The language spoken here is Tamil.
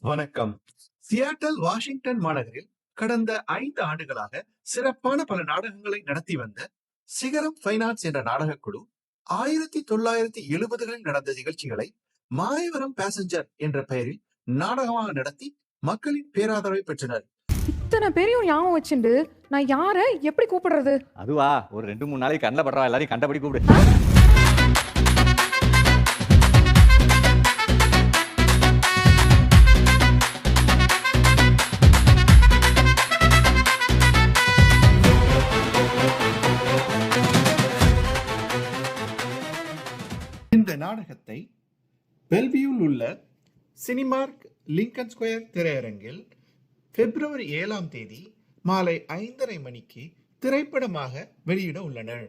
வணக்கம். சியாட்டல் வாஷிங்டன் மாநகரில் கடந்த 5 ஆண்டுகளாக சிறப்பான பல நாடகங்களை நடத்தி வந்த சிகரம் ஃபைனான்ஸ் என்ற நாடகக் குழு 1970களில் நடந்த நிகழ்ச்சிகளை மாயவரம் பேசஞ்சர் என்ற பெயரில் நாடகமாக நடத்தி மக்களின் பேராதரவை பெற்றனர். இத்தனை பேரையும் ஞாபகம் வச்சுண்டு நான் யாரை எப்படி கூப்பிடுறது? அதுவா, ஒரு 2-3 நாளைக்கு கண்ணில் படுறா எல்லாரையும் கண்டபடி கூப்பிடு. இந்த நாடகத்தை பெல்வியூவில் உள்ள சினிமார்க் லிங்கன் ஸ்கொயர் திரையரங்கில் பிப்ரவரி 7ஆம் தேதி மாலை 5:30 மணிக்கு திரைப்படமாக வெளியிட உள்ளனர்.